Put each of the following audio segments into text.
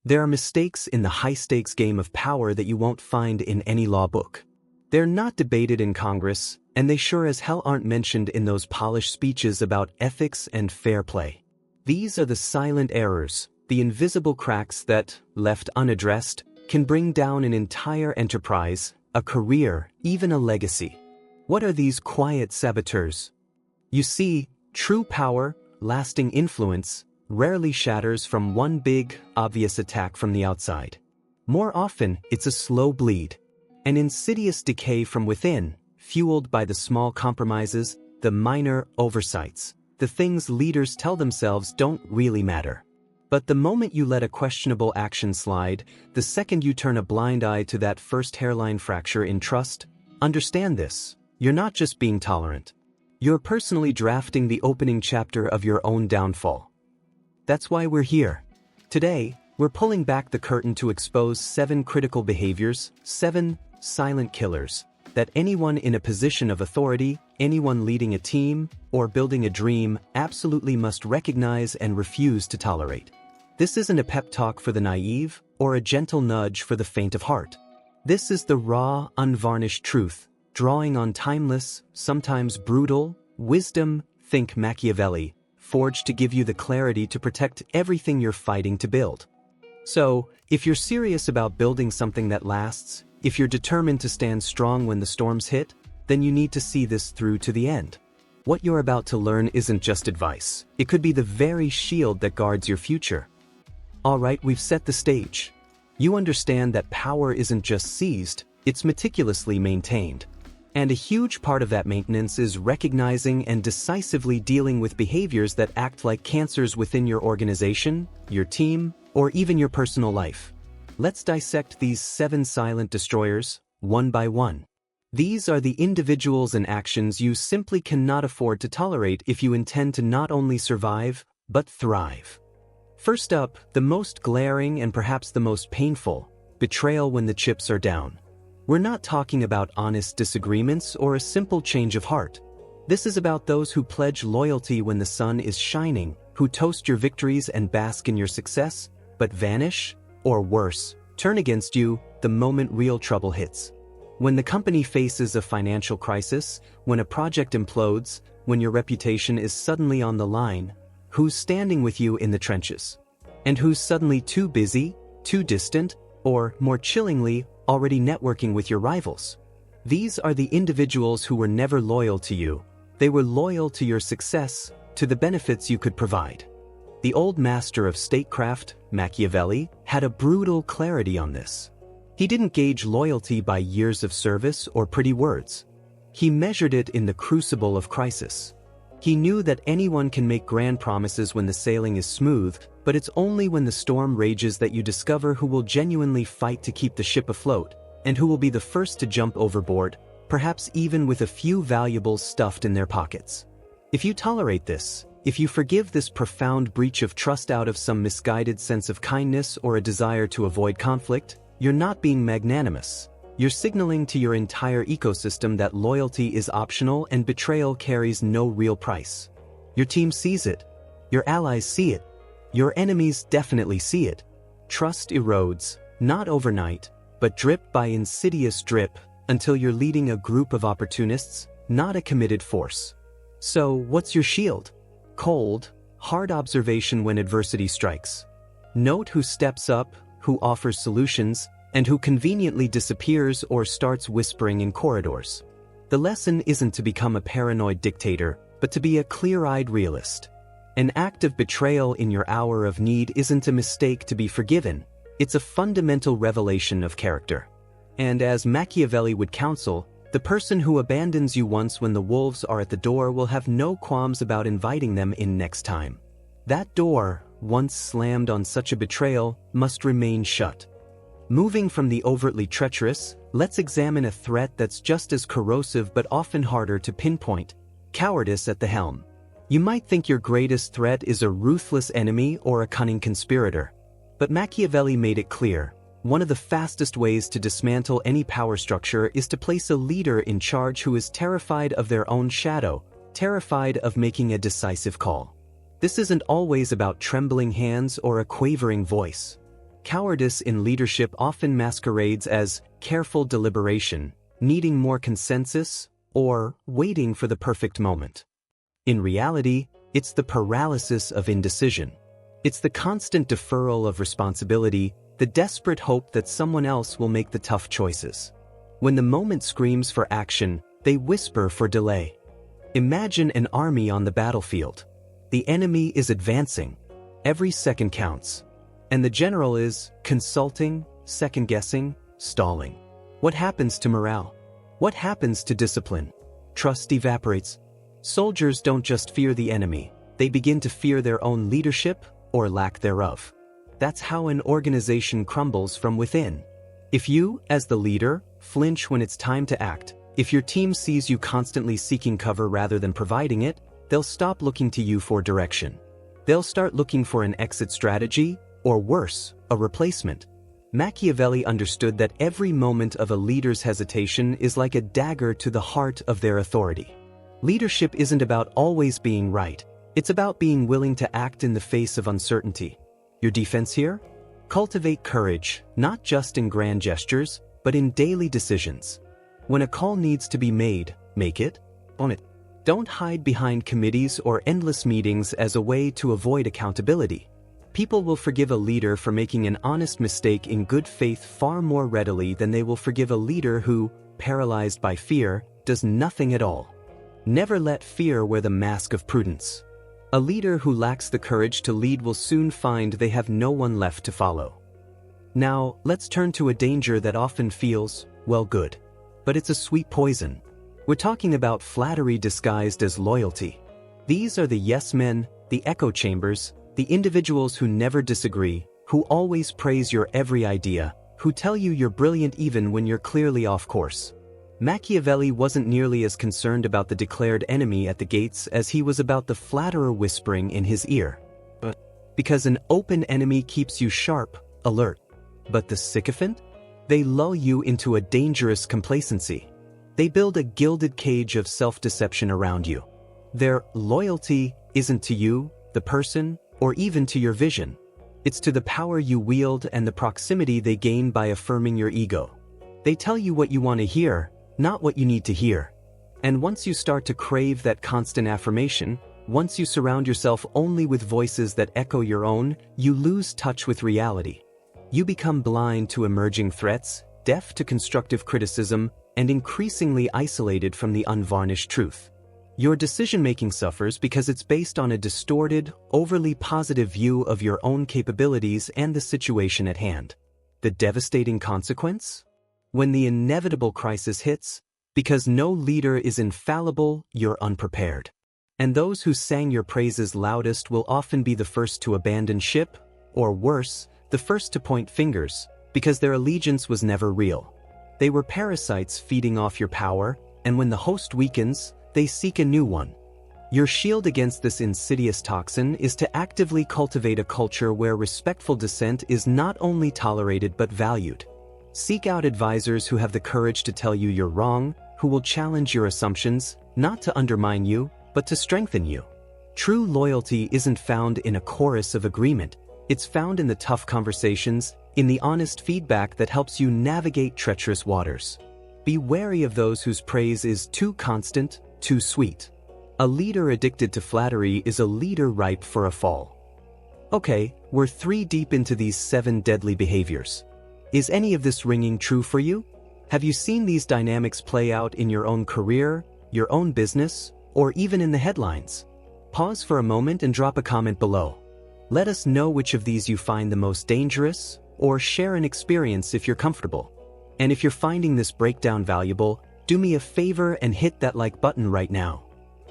There are mistakes in the high-stakes game of power that you won't find in any law book. They're not debated in Congress, and they sure as hell aren't mentioned in those polished speeches about ethics and fair play. These are the silent errors, the invisible cracks that, left unaddressed, can bring down an entire enterprise, a career, even a legacy. What are these quiet saboteurs? You see, true power, lasting influence, rarely shatters from one big, obvious attack from the outside. More often, it's a slow bleed, an insidious decay from within, fueled by the small compromises, the minor oversights, the things leaders tell themselves don't really matter. But the moment you let a questionable action slide, the second you turn a blind eye to that first hairline fracture in trust, understand this: you're not just being tolerant. You're personally drafting the opening chapter of your own downfall. That's why we're here. Today, we're pulling back the curtain to expose 7 critical behaviors, 7 silent killers, that anyone in a position of authority, anyone leading a team, or building a dream absolutely must recognize and refuse to tolerate. This isn't a pep talk for the naive, or a gentle nudge for the faint of heart. This is the raw, unvarnished truth, drawing on timeless, sometimes brutal, wisdom. Think Machiavelli, forged to give you the clarity to protect everything you're fighting to build. So, if you're serious about building something that lasts, if you're determined to stand strong when the storms hit, then you need to see this through to the end. What you're about to learn isn't just advice. It could be the very shield that guards your future. Alright, we've set the stage. You understand that power isn't just seized, it's meticulously maintained. And a huge part of that maintenance is recognizing and decisively dealing with behaviors that act like cancers within your organization, your team, or even your personal life. Let's dissect these 7 silent destroyers, one by one. These are the individuals and actions you simply cannot afford to tolerate if you intend to not only survive, but thrive. First up, the most glaring and perhaps the most painful: betrayal when the chips are down. We're not talking about honest disagreements or a simple change of heart. This is about those who pledge loyalty when the sun is shining, who toast your victories and bask in your success, but vanish, or worse, turn against you the moment real trouble hits. When the company faces a financial crisis, when a project implodes, when your reputation is suddenly on the line, who's standing with you in the trenches? And who's suddenly too busy, too distant, or, more chillingly, already networking with your rivals? These are the individuals who were never loyal to you. They were loyal to your success, to the benefits you could provide. The old master of statecraft, Machiavelli, had a brutal clarity on this. He didn't gauge loyalty by years of service or pretty words. He measured it in the crucible of crisis. He knew that anyone can make grand promises when the sailing is smooth, but it's only when the storm rages that you discover who will genuinely fight to keep the ship afloat, and who will be the first to jump overboard, perhaps even with a few valuables stuffed in their pockets. If you tolerate this, if you forgive this profound breach of trust out of some misguided sense of kindness or a desire to avoid conflict, you're not being magnanimous. You're signaling to your entire ecosystem that loyalty is optional and betrayal carries no real price. Your team sees it. Your allies see it. Your enemies definitely see it. Trust erodes, not overnight, but drip by insidious drip, until you're leading a group of opportunists, not a committed force. So, what's your shield? Cold, hard observation when adversity strikes. Note who steps up, who offers solutions, and who conveniently disappears or starts whispering in corridors. The lesson isn't to become a paranoid dictator, but to be a clear-eyed realist. An act of betrayal in your hour of need isn't a mistake to be forgiven. It's a fundamental revelation of character. And as Machiavelli would counsel, the person who abandons you once when the wolves are at the door will have no qualms about inviting them in next time. That door, once slammed on such a betrayal, must remain shut. Moving from the overtly treacherous, let's examine a threat that's just as corrosive but often harder to pinpoint: cowardice at the helm. You might think your greatest threat is a ruthless enemy or a cunning conspirator. But Machiavelli made it clear: one of the fastest ways to dismantle any power structure is to place a leader in charge who is terrified of their own shadow, terrified of making a decisive call. This isn't always about trembling hands or a quavering voice. Cowardice in leadership often masquerades as careful deliberation, needing more consensus, or waiting for the perfect moment. In reality, it's the paralysis of indecision. It's the constant deferral of responsibility, the desperate hope that someone else will make the tough choices. When the moment screams for action, they whisper for delay. Imagine an army on the battlefield. The enemy is advancing. Every second counts. And the general is consulting, second-guessing, stalling. What happens to morale? What happens to discipline? Trust evaporates. Soldiers don't just fear the enemy, they begin to fear their own leadership or lack thereof. That's how an organization crumbles from within. If you, as the leader, flinch when it's time to act, if your team sees you constantly seeking cover rather than providing it, they'll stop looking to you for direction. They'll start looking for an exit strategy, or worse, a replacement. Machiavelli understood that every moment of a leader's hesitation is like a dagger to the heart of their authority. Leadership isn't about always being right, it's about being willing to act in the face of uncertainty. Your defense here? Cultivate courage, not just in grand gestures, but in daily decisions. When a call needs to be made, make it, own it. Don't hide behind committees or endless meetings as a way to avoid accountability. People will forgive a leader for making an honest mistake in good faith far more readily than they will forgive a leader who, paralyzed by fear, does nothing at all. Never let fear wear the mask of prudence. A leader who lacks the courage to lead will soon find they have no one left to follow. Now, let's turn to a danger that often feels, well, good. But it's a sweet poison. We're talking about flattery disguised as loyalty. These are the yes men, the echo chambers, the individuals who never disagree, who always praise your every idea, who tell you you're brilliant even when you're clearly off course. Machiavelli wasn't nearly as concerned about the declared enemy at the gates as he was about the flatterer whispering in his ear. Because an open enemy keeps you sharp, alert. But the sycophant? They lull you into a dangerous complacency. They build a gilded cage of self-deception around you. Their loyalty isn't to you, the person, or even to your vision. It's to the power you wield and the proximity they gain by affirming your ego. They tell you what you want to hear, not what you need to hear. And once you start to crave that constant affirmation, once you surround yourself only with voices that echo your own, you lose touch with reality. You become blind to emerging threats, deaf to constructive criticism, and increasingly isolated from the unvarnished truth. Your decision-making suffers because it's based on a distorted, overly positive view of your own capabilities and the situation at hand. The devastating consequence? When the inevitable crisis hits, because no leader is infallible, you're unprepared. And those who sang your praises loudest will often be the first to abandon ship, or worse, the first to point fingers, because their allegiance was never real. They were parasites feeding off your power, and when the host weakens, they seek a new one. Your shield against this insidious toxin is to actively cultivate a culture where respectful dissent is not only tolerated but valued. Seek out advisors who have the courage to tell you you're wrong, who will challenge your assumptions, not to undermine you, but to strengthen you. True loyalty isn't found in a chorus of agreement. It's found in the tough conversations, in the honest feedback that helps you navigate treacherous waters. Be wary of those whose praise is too constant, too sweet. A leader addicted to flattery is a leader ripe for a fall. Okay, we're 3 deep into these 7 deadly behaviors. Is any of this ringing true for you? Have you seen these dynamics play out in your own career, your own business, or even in the headlines? Pause for a moment and drop a comment below. Let us know which of these you find the most dangerous, or share an experience if you're comfortable. And if you're finding this breakdown valuable, do me a favor and hit that like button right now.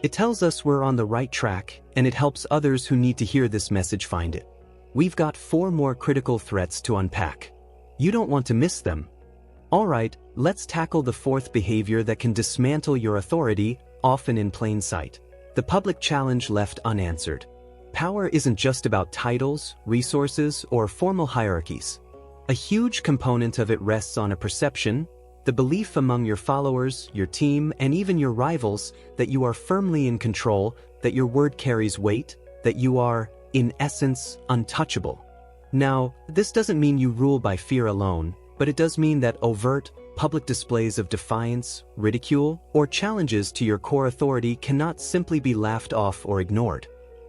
It tells us we're on the right track, and it helps others who need to hear this message find it. We've got 4 more critical threats to unpack. You don't want to miss them. Alright, let's tackle the 4th behavior that can dismantle your authority, often in plain sight. The public challenge left unanswered. Power isn't just about titles, resources, or formal hierarchies. A huge component of it rests on a perception, the belief among your followers, your team, and even your rivals that you are firmly in control, that your word carries weight, that you are, in essence, untouchable. Now, this doesn't mean you rule by fear alone, but it does mean that overt, public displays of defiance, ridicule, or challenges to your core authority cannot simply be laughed off or ignored.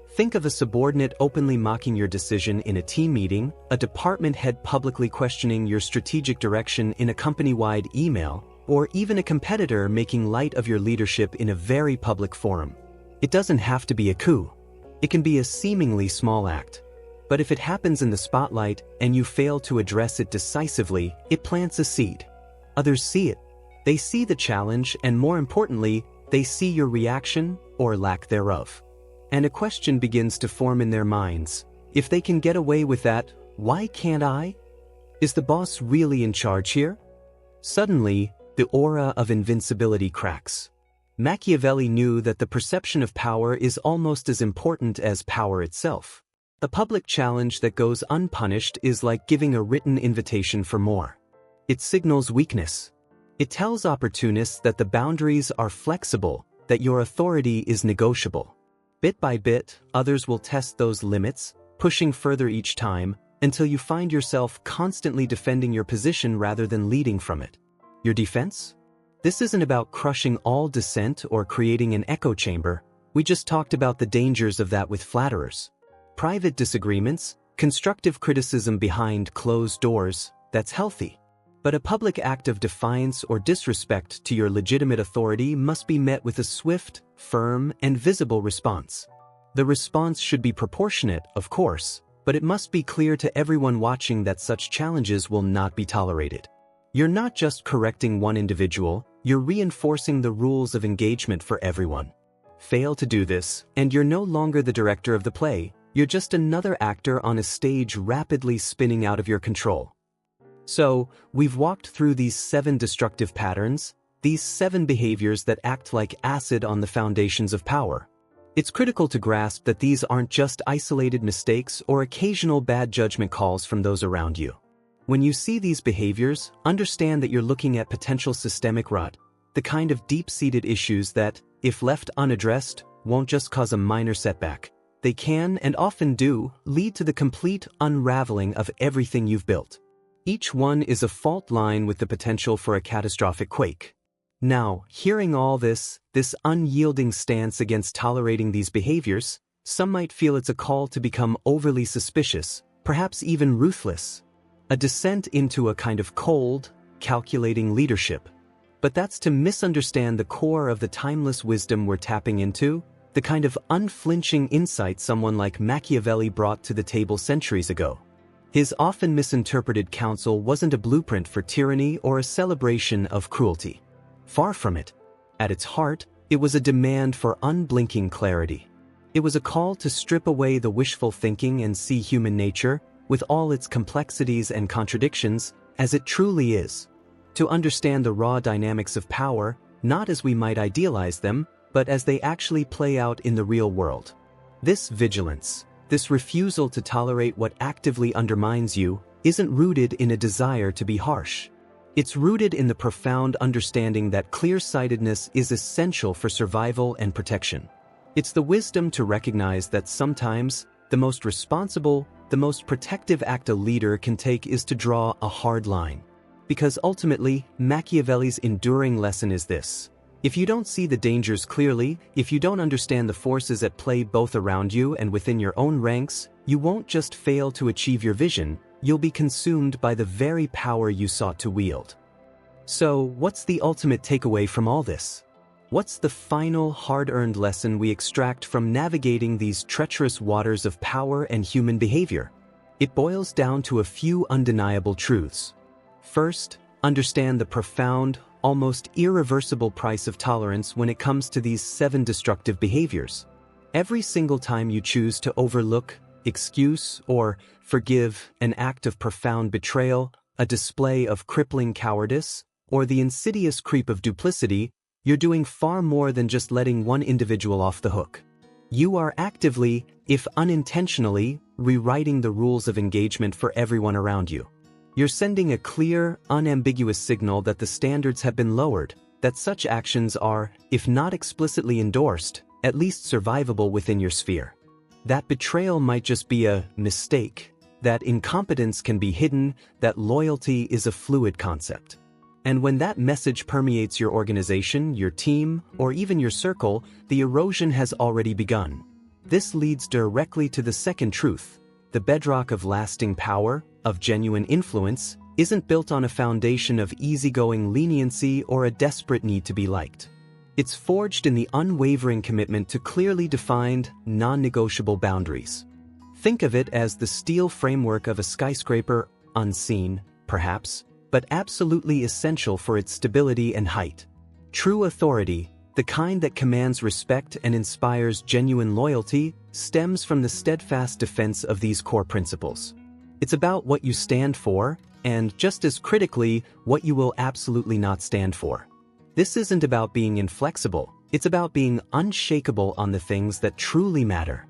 Think of a subordinate openly mocking your decision in a team meeting, a department head publicly questioning your strategic direction in a company-wide email, or even a competitor making light of your leadership in a very public forum. It doesn't have to be a coup. It can be a seemingly small act. But if it happens in the spotlight and you fail to address it decisively, it plants a seed. Others see it. They see the challenge, and more importantly, they see your reaction or lack thereof. And a question begins to form in their minds. If they can get away with that, why can't I? Is the boss really in charge here? Suddenly, the aura of invincibility cracks. Machiavelli knew that the perception of power is almost as important as power itself. A public challenge that goes unpunished is like giving a written invitation for more. It signals weakness. It tells opportunists that the boundaries are flexible, that your authority is negotiable. Bit by bit, others will test those limits, pushing further each time, until you find yourself constantly defending your position rather than leading from it. Your defense? This isn't about crushing all dissent or creating an echo chamber. We just talked about the dangers of that with flatterers. Private disagreements, constructive criticism behind closed doors, that's healthy. But a public act of defiance or disrespect to your legitimate authority must be met with a swift, firm, and visible response. The response should be proportionate, of course, but it must be clear to everyone watching that such challenges will not be tolerated. You're not just correcting one individual, you're reinforcing the rules of engagement for everyone. Fail to do this, and you're no longer the director of the play. You're just another actor on a stage rapidly spinning out of your control. So, we've walked through these 7 destructive patterns, these 7 behaviors that act like acid on the foundations of power. It's critical to grasp that these aren't just isolated mistakes or occasional bad judgment calls from those around you. When you see these behaviors, understand that you're looking at potential systemic rot, the kind of deep-seated issues that, if left unaddressed, won't just cause a minor setback. They can, and often do, lead to the complete unraveling of everything you've built. Each one is a fault line with the potential for a catastrophic quake. Now, hearing all this unyielding stance against tolerating these behaviors, some might feel it's a call to become overly suspicious, perhaps even ruthless. A descent into a kind of cold, calculating leadership. But that's to misunderstand the core of the timeless wisdom we're tapping into, the kind of unflinching insight someone like Machiavelli brought to the table centuries ago. His often misinterpreted counsel wasn't a blueprint for tyranny or a celebration of cruelty. Far from it. At its heart, it was a demand for unblinking clarity. It was a call to strip away the wishful thinking and see human nature, with all its complexities and contradictions, as it truly is. To understand the raw dynamics of power, not as we might idealize them, but as they actually play out in the real world. This vigilance, this refusal to tolerate what actively undermines you, isn't rooted in a desire to be harsh. It's rooted in the profound understanding that clear-sightedness is essential for survival and protection. It's the wisdom to recognize that sometimes, the most responsible, the most protective act a leader can take is to draw a hard line. Because ultimately, Machiavelli's enduring lesson is this. If you don't see the dangers clearly, if you don't understand the forces at play both around you and within your own ranks, you won't just fail to achieve your vision, you'll be consumed by the very power you sought to wield. So, what's the ultimate takeaway from all this? What's the final hard-earned lesson we extract from navigating these treacherous waters of power and human behavior? It boils down to a few undeniable truths. First, understand the profound, almost irreversible price of tolerance when it comes to these 7 destructive behaviors. Every single time you choose to overlook, excuse, or forgive an act of profound betrayal, a display of crippling cowardice, or the insidious creep of duplicity, you're doing far more than just letting one individual off the hook. You are actively, if unintentionally, rewriting the rules of engagement for everyone around you. You're sending a clear, unambiguous signal that the standards have been lowered, that such actions are, if not explicitly endorsed, at least survivable within your sphere. That betrayal might just be a mistake, that incompetence can be hidden, that loyalty is a fluid concept. And when that message permeates your organization, your team, or even your circle, the erosion has already begun. This leads directly to the second truth. The bedrock of lasting power, of genuine influence, isn't built on a foundation of easygoing leniency or a desperate need to be liked. It's forged in the unwavering commitment to clearly defined, non-negotiable boundaries. Think of it as the steel framework of a skyscraper, unseen, perhaps, but absolutely essential for its stability and height. True authority, the kind that commands respect and inspires genuine loyalty, stems from the steadfast defense of these core principles. It's about what you stand for, and just as critically, what you will absolutely not stand for. This isn't about being inflexible, it's about being unshakable on the things that truly matter.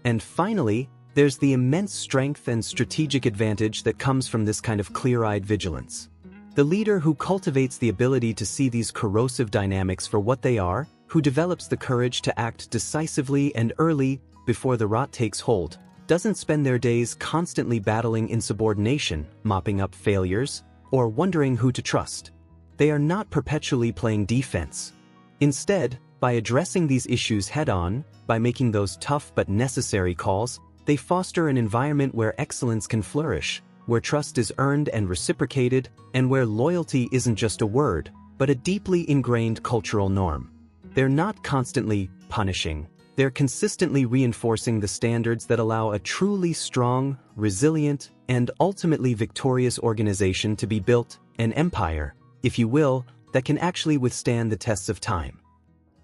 And finally, there's the immense strength and strategic advantage that comes from this kind of clear-eyed vigilance. The leader who cultivates the ability to see these corrosive dynamics for what they are, who develops the courage to act decisively and early before the rot takes hold, doesn't spend their days constantly battling insubordination, mopping up failures, or wondering who to trust. They are not perpetually playing defense. Instead, by addressing these issues head-on, by making those tough but necessary calls, they foster an environment where excellence can flourish, where trust is earned and reciprocated, and where loyalty isn't just a word, but a deeply ingrained cultural norm. They're not constantly punishing. They're consistently reinforcing the standards that allow a truly strong, resilient, and ultimately victorious organization to be built, an empire, if you will, that can actually withstand the tests of time.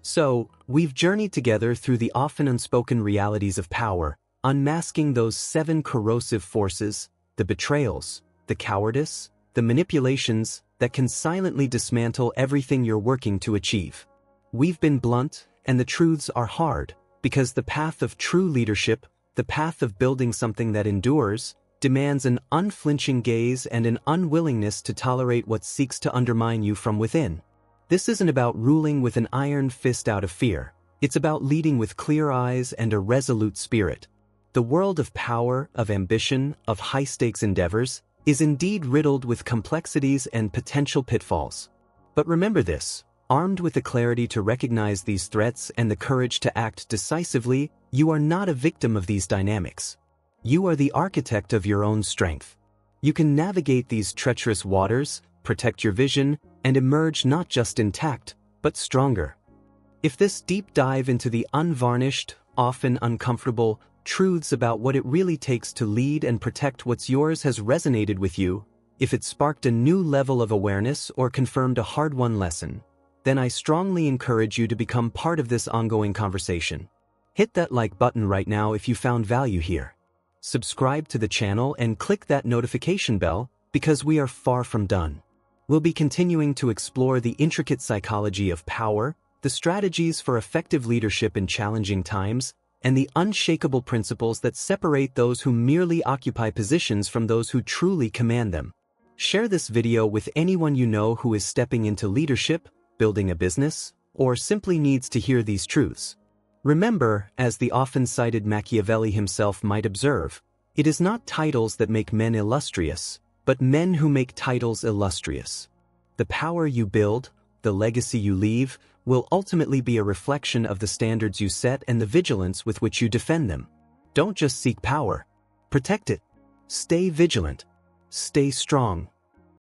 So, we've journeyed together through the often unspoken realities of power, unmasking those 7 corrosive forces, the betrayals, the cowardice, the manipulations that can silently dismantle everything you're working to achieve. We've been blunt, and the truths are hard, because the path of true leadership, the path of building something that endures, demands an unflinching gaze and an unwillingness to tolerate what seeks to undermine you from within. This isn't about ruling with an iron fist out of fear. It's about leading with clear eyes and a resolute spirit. The world of power, of ambition, of high-stakes endeavors, is indeed riddled with complexities and potential pitfalls. But remember this. Armed with the clarity to recognize these threats and the courage to act decisively, you are not a victim of these dynamics. You are the architect of your own strength. You can navigate these treacherous waters, protect your vision, and emerge not just intact, but stronger. If this deep dive into the unvarnished, often uncomfortable, truths about what it really takes to lead and protect what's yours has resonated with you, if it sparked a new level of awareness or confirmed a hard-won lesson, then I strongly encourage you to become part of this ongoing conversation. Hit that like button right now if you found value here. Subscribe to the channel and click that notification bell, because we are far from done. We'll be continuing to explore the intricate psychology of power, the strategies for effective leadership in challenging times, and the unshakable principles that separate those who merely occupy positions from those who truly command them. Share this video with anyone you know who is stepping into leadership, building a business, or simply needs to hear these truths. Remember, as the often-cited Machiavelli himself might observe, it is not titles that make men illustrious, but men who make titles illustrious. The power you build, the legacy you leave, will ultimately be a reflection of the standards you set and the vigilance with which you defend them. Don't just seek power. Protect it. Stay vigilant. Stay strong,